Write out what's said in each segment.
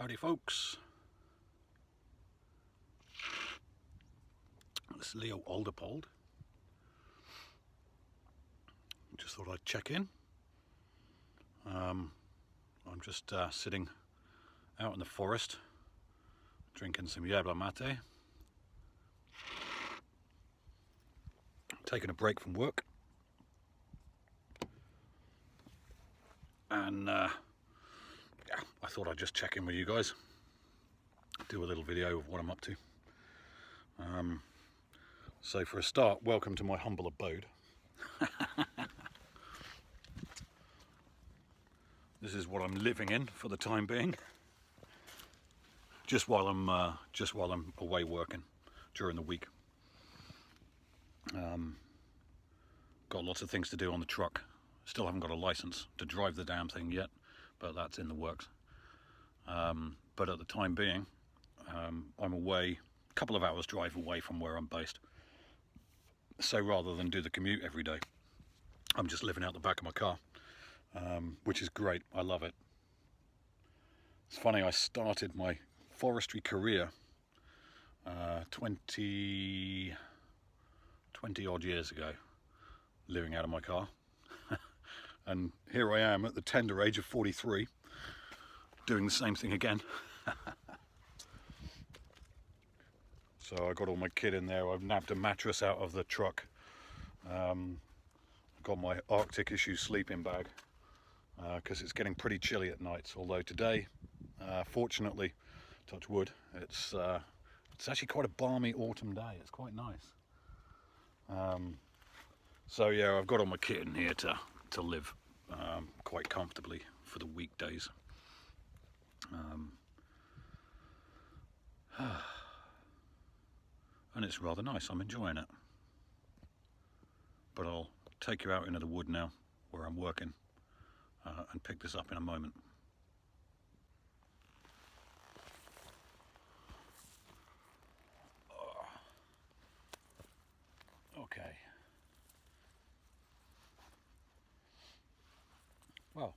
Howdy folks, it's Leo Alderpold. Just thought I'd check in. I'm just sitting out in the forest drinking some yerba mate, taking a break from work, and yeah, I thought I'd just check in with you guys, do a little video of what I'm up to. So for a start, welcome to my humble abode. This is what I'm living in for the time being, just while I'm away working during the week. Got lots of things to do on the truck. Still haven't got a license to drive the damn thing yet, but that's in the works. But at the time being, I'm away, a couple of hours drive away from where I'm based. So rather than do the commute every day, I'm just living out the back of my car, which is great. I love it. It's funny, I started my forestry career 20 odd years ago, living out of my car. And here I am at the tender age of 43, doing the same thing again. So I got all my kit in there. I've nabbed a mattress out of the truck. Got my Arctic issue sleeping bag, because it's getting pretty chilly at nights. Although today, fortunately, touch wood, it's actually quite a balmy autumn day. It's quite nice. So yeah, I've got all my kit in here to live quite comfortably for the weekdays. And it's rather nice. I'm enjoying it. But I'll take you out into the wood now, where I'm working, and pick this up in a moment. Okay. Well,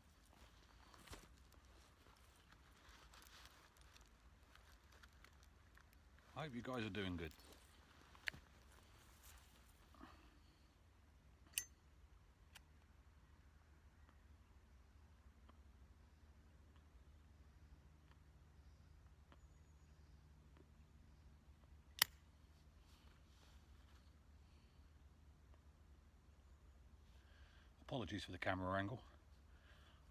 I hope you guys are doing good. Apologies for the camera angle.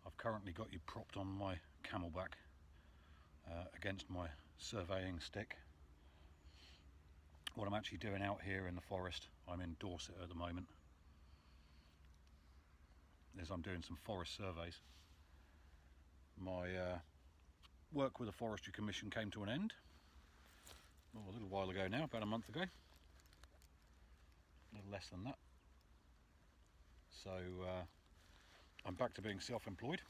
I've currently got you propped on my camelback against my surveying stick. What I'm actually doing out here in the forest, I'm in Dorset at the moment, is I'm doing some forest surveys. My work with the Forestry Commission came to an end a little while ago now, about a month ago, a little less than that. So I'm back to being self-employed,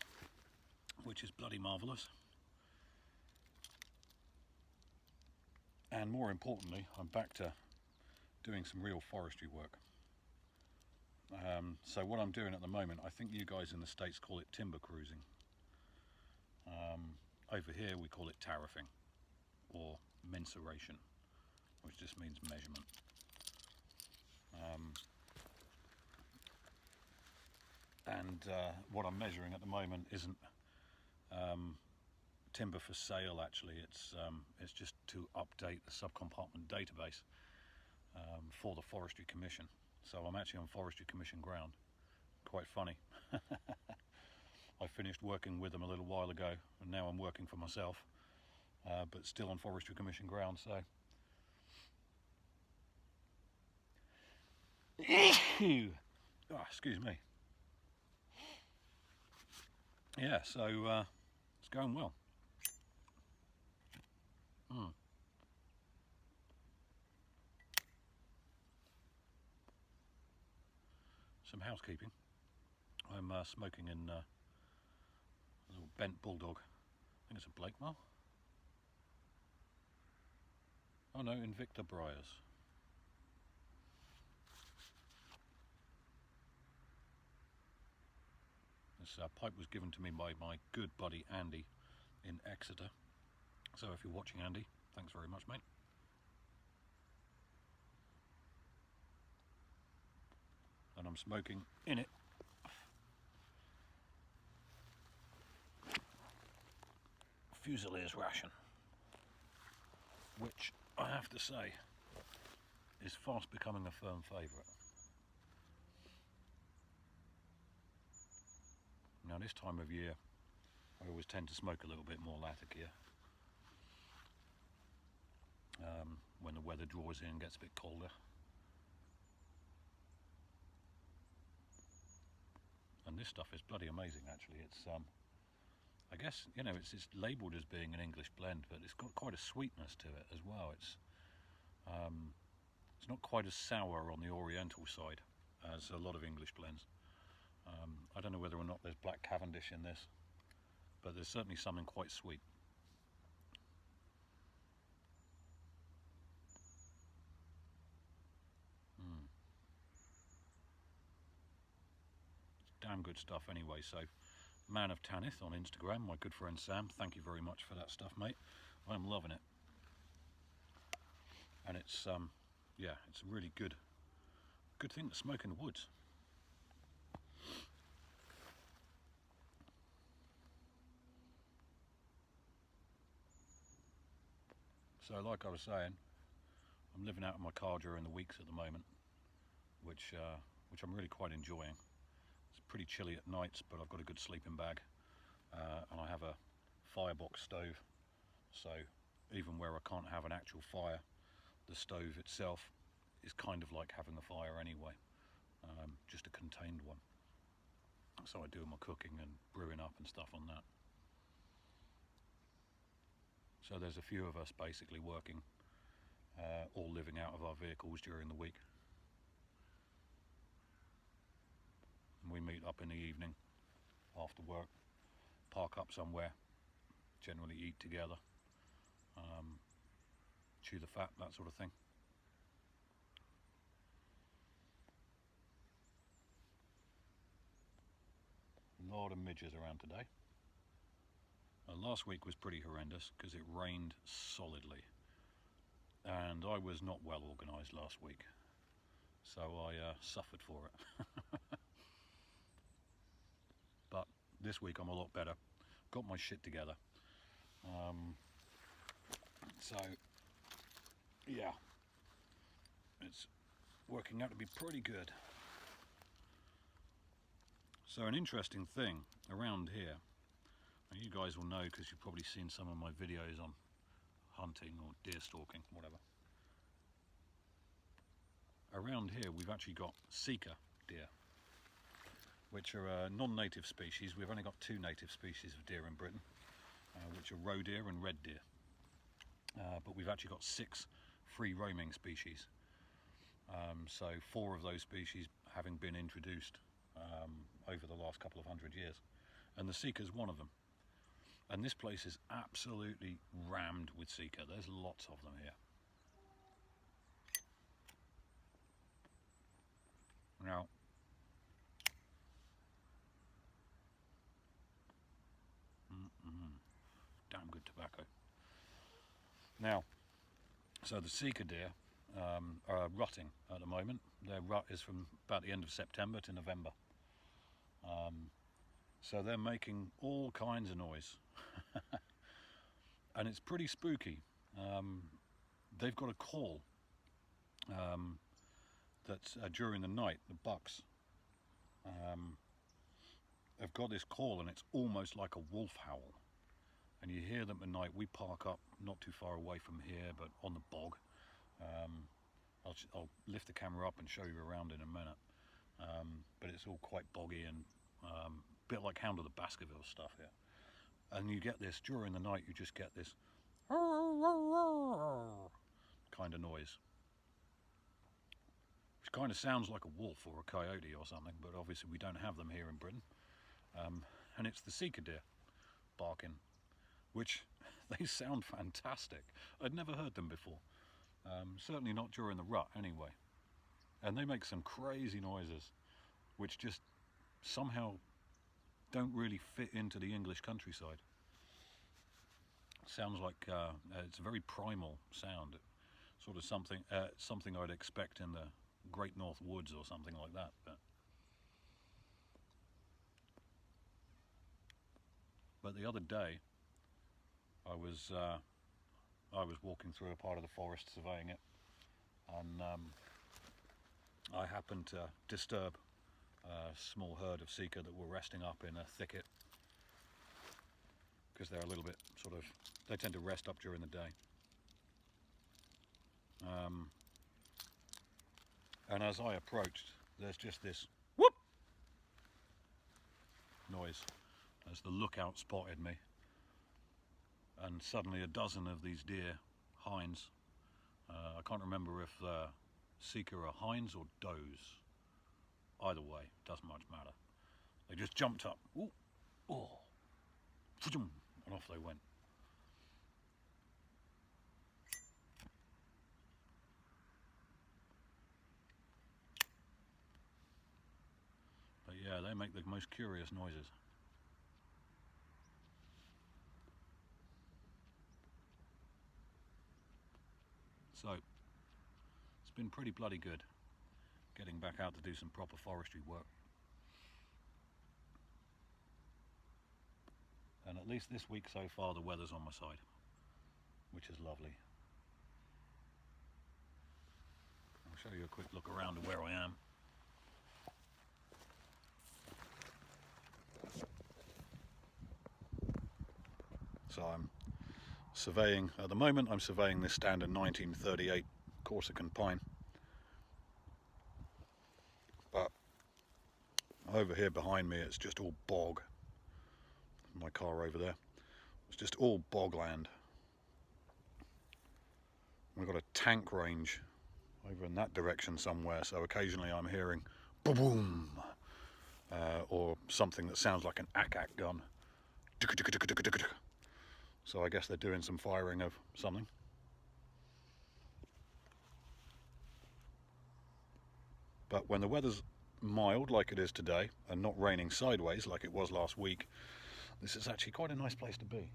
which is bloody marvellous. And more importantly, I'm back to doing some real forestry work. So what I'm doing at the moment, I think you guys in the States call it timber cruising. Over here we call it tariffing, or mensuration, which just means measurement. What I'm measuring at the moment isn't timber for sale. Actually, it's just to update the subcompartment database for the Forestry Commission. So I'm actually on Forestry Commission ground. Quite funny. I finished working with them a little while ago, and now I'm working for myself, but still on Forestry Commission ground. So oh, excuse me. Yeah, so it's going well. Some housekeeping. I'm smoking in a little bent bulldog. I think it's a Blakemore. Oh no, Invicta Briars. This pipe was given to me by my good buddy Andy in Exeter. So if you're watching, Andy, thanks very much, mate. And I'm smoking in it Fusilier's ration, which I have to say is fast becoming a firm favourite. Now this time of year I always tend to smoke a little bit more Latakia when the weather draws in and gets a bit colder. And this stuff is bloody amazing actually. It's I guess, you know, it's labelled as being an English blend, but it's got quite a sweetness to it as well. It's not quite as sour on the Oriental side as a lot of English blends. I don't know whether or not there's black Cavendish in this, but there's certainly something quite sweet. Damn good stuff anyway. So Man of Tanith on Instagram, my good friend Sam, thank you very much for that stuff, mate. I'm loving it. And it's yeah, it's a really good thing to smoke in the woods. So like I was saying, I'm living out of my car during the weeks at the moment, which I'm really quite enjoying. It's pretty chilly at nights, but I've got a good sleeping bag, and I have a firebox stove, so even where I can't have an actual fire, the stove itself is kind of like having a fire anyway, just a contained one. So I do my cooking and brewing up and stuff on that. So there's a few of us basically working, all living out of our vehicles during the week. And we meet up in the evening after work, park up somewhere, generally eat together, chew the fat, that sort of thing. A lot of midges around today. Last week was pretty horrendous because it rained solidly, and I was not well organised last week, so I suffered for it. But this week I'm a lot better, got my shit together, so yeah, it's working out to be pretty good. So an interesting thing around here, and you guys will know because you've probably seen some of my videos on hunting or deer stalking, whatever. Around here we've actually got Sika deer, which are a non-native species. We've only got 2 native species of deer in Britain, which are roe deer and red deer. But we've actually got 6 free roaming species. So 4 of those species having been introduced over the last couple of 100 years. And the Sika is one of them. And this place is absolutely rammed with Sika. There's lots of them here. Now, damn good tobacco. Now, so the Sika deer are rutting at the moment. Their rut is from about the end of September to November. So they're making all kinds of noise. And it's pretty spooky. They've got a call that during the night, the bucks have got this call, and it's almost like a wolf howl. And you hear them at night. We park up not too far away from here, but on the bog. I'll lift the camera up and show you around in a minute. But it's all quite boggy and a bit like Hound of the Baskerville stuff here. And you get this, during the night, you just get this kind of noise. Which kind of sounds like a wolf or a coyote or something, but obviously we don't have them here in Britain. And it's the Sika deer barking, which they sound fantastic. I'd never heard them before. Certainly not during the rut anyway. And they make some crazy noises, which just somehow don't really fit into the English countryside. sounds like it's a very primal sound, sort of something I'd expect in the Great North Woods or something like that. But the other day, I was walking through a part of the forest surveying it, and I happened to disturb a small herd of sika that were resting up in a thicket, because they're a little bit they tend to rest up during the day. And as I approached, there's just this whoop noise as the lookout spotted me, and suddenly a dozen of these deer, hinds, I can't remember if sika are hinds or does. Either way, doesn't much matter. They just jumped up, ooh, oh, and off they went. But yeah, they make the most curious noises. So, it's been pretty bloody good getting back out to do some proper forestry work. And at least this week so far the weather's on my side, which is lovely. I'll show you a quick look around at where I am. So I'm surveying, at the moment I'm surveying this standard 1938 Corsican pine. But over here behind me it's just all bog. My car over there, it's just all bogland. We've got a tank range over in that direction somewhere, so occasionally I'm hearing boom boom, or something that sounds like an ack-ack gun. So I guess they're doing some firing of something. But when the weather's mild like it is today and not raining sideways like it was last week, this is actually quite a nice place to be.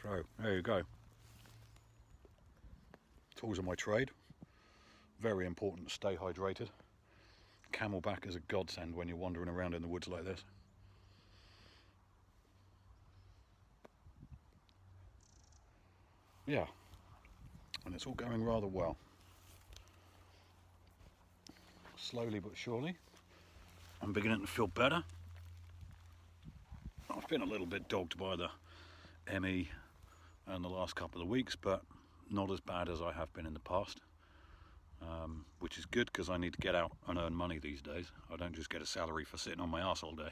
So there you go. Tools of my trade. Very important to stay hydrated. Camelback is a godsend when you're wandering around in the woods like this. Yeah, and it's all going rather well. Slowly but surely, I'm beginning to feel better. I've been a little bit dogged by the ME in the last couple of weeks, but not as bad as I have been in the past, which is good because I need to get out and earn money these days. I don't just get a salary for sitting on my ass all day.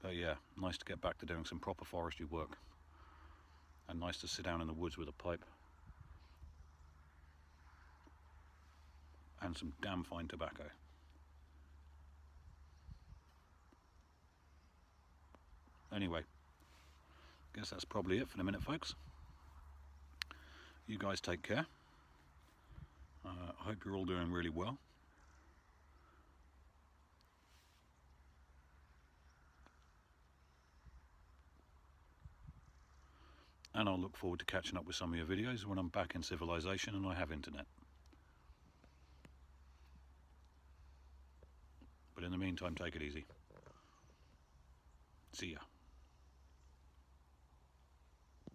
But yeah, nice to get back to doing some proper forestry work, and nice to sit down in the woods with a pipe and some damn fine tobacco. Anyway, guess that's probably it for the minute, folks. You guys take care. I hope you're all doing really well. And I'll look forward to catching up with some of your videos when I'm back in civilization and I have internet. But in the meantime, take it easy. See ya.